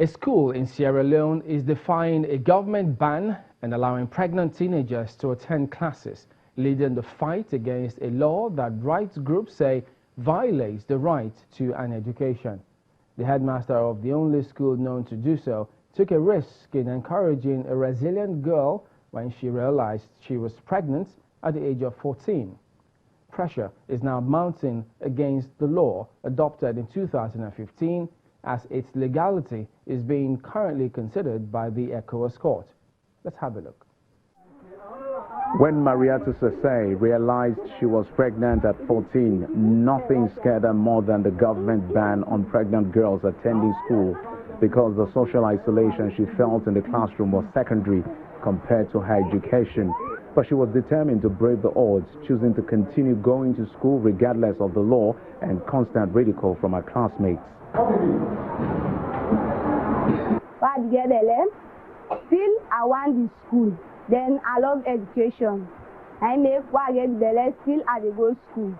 A school in Sierra Leone is defying a government ban and allowing pregnant teenagers to attend classes, leading the fight against a law that rights groups say violates the right to an education. The headmaster of the only school known to do so took a risk in encouraging a resilient girl when she realized she was pregnant at the age of 14. Pressure is now mounting against the law adopted in 2015 as its legality is being currently considered by the ECOWAS court. Let's have a look. When Mariatu Sese realized she was pregnant at 14, nothing scared her more than the government ban on pregnant girls attending school because the social isolation she felt in the classroom was secondary compared to her education. But she was determined to brave the odds, choosing to continue going to school regardless of the law and constant ridicule from her classmates. Still, I want the school. Then I love education. I make why I get the still I go to school.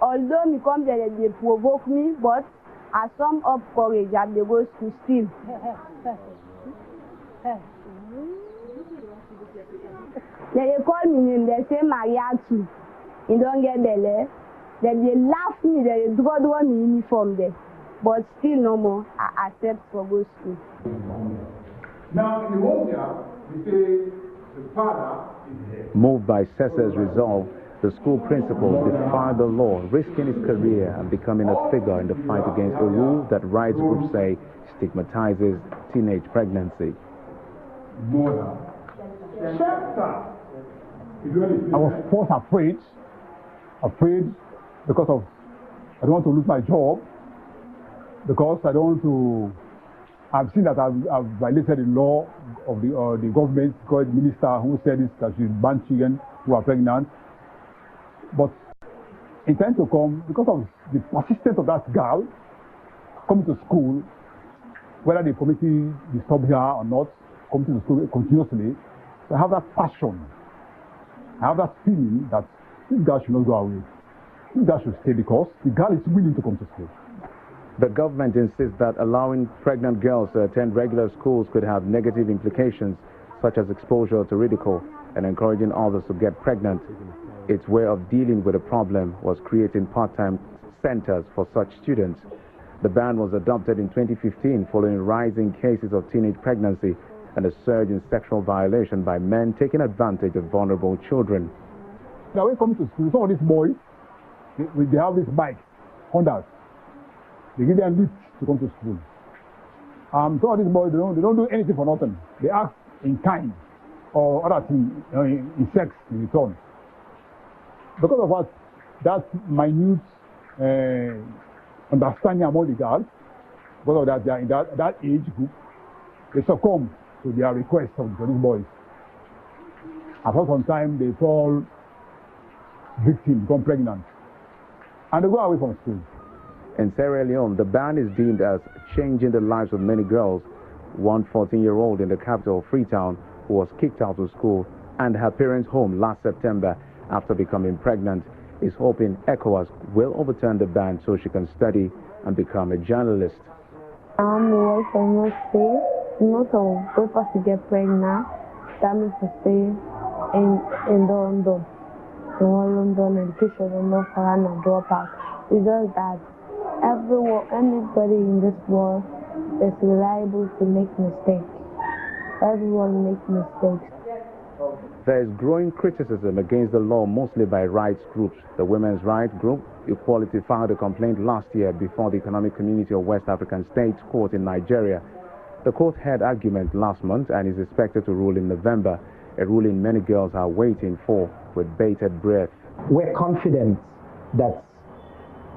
Although me come there, they provoke me, but I sum up courage and they go to school still. They call me name, they say Mariatu. You don't get belly. Then they laugh me, they draw me uniform there. But still no more, I accept for go to school. Now in Ethiopia, we say the father is here. Moved by Sese's resolve, the school principal defied the law, risking his career and becoming a figure in the fight against a rule that rights groups say stigmatizes teenage pregnancy. I was first afraid because of I don't want to lose my job, because I don't want to. I've seen that I've violated the law of the government, because the minister who said this, that she ban children who are pregnant. But in time to come, because of the persistence of that girl coming to school, whether the committee disturbed her or not, coming to school continuously, so I have that passion. I have that feeling that this girl should not go away. This girl should stay because the girl is willing to come to school. The government insists that allowing pregnant girls to attend regular schools could have negative implications, such as exposure to ridicule and encouraging others to get pregnant. Its way of dealing with the problem was creating part-time centers for such students. The ban was adopted in 2015 following rising cases of teenage pregnancy and a surge in sexual violation by men taking advantage of vulnerable children. Now when coming to school, some of these boys, they have these bikes, Hondas. They give them lift to come to school. Some of these boys, they don't do anything for nothing. They act in kind or other things, in sex in return. Because of what, that minute understanding among the girls, because of that, they are in that age group, they succumb to their requests of these boys. After some time, they fall victim, become pregnant, and they go away from school. In Sierra Leone, the ban is deemed as changing the lives of many girls. One 14-year-old in the capital, Freetown, who was kicked out of school and her parents' home last September after becoming pregnant, is hoping ECOWAS will overturn the ban so she can study and become a journalist. I'm away from my stay, not to get pregnant, that means to stay in London. London education and not for a drop out. It's just that anybody in this world is liable to make mistakes. Everyone makes mistakes. There is growing criticism against the law, mostly by rights groups. The women's rights group, Equality, filed a complaint last year before the Economic Community of West African States Court in Nigeria. The court had argument last month and is expected to rule in November, a ruling many girls are waiting for with bated breath. We're confident that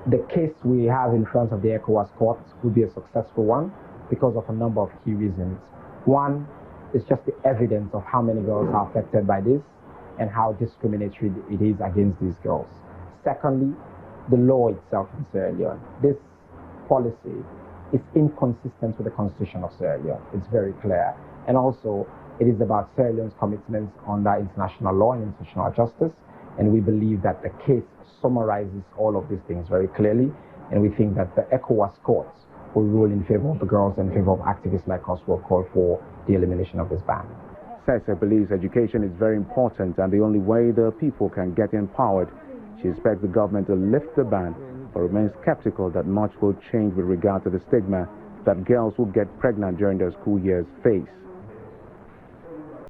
the case we have in front of the ECOWAS court will be a successful one because of a number of key reasons. One is just the evidence of how many girls are affected by this and how discriminatory it is against these girls. Secondly, the law itself in Sierra Leone. This policy is inconsistent with the Constitution of Sierra Leone. It's very clear. And also, it is about Sierra Leone's commitments under international law and international justice. And we believe that the case summarizes all of these things very clearly. And we think that the ECOWAS courts powerful role in favor of the girls and in favor of activists like us who have called for the elimination of this ban. Sese believes education is very important and the only way the people can get empowered. She expects the government to lift the ban, but remains skeptical that much will change with regard to the stigma that girls who get pregnant during their school years face.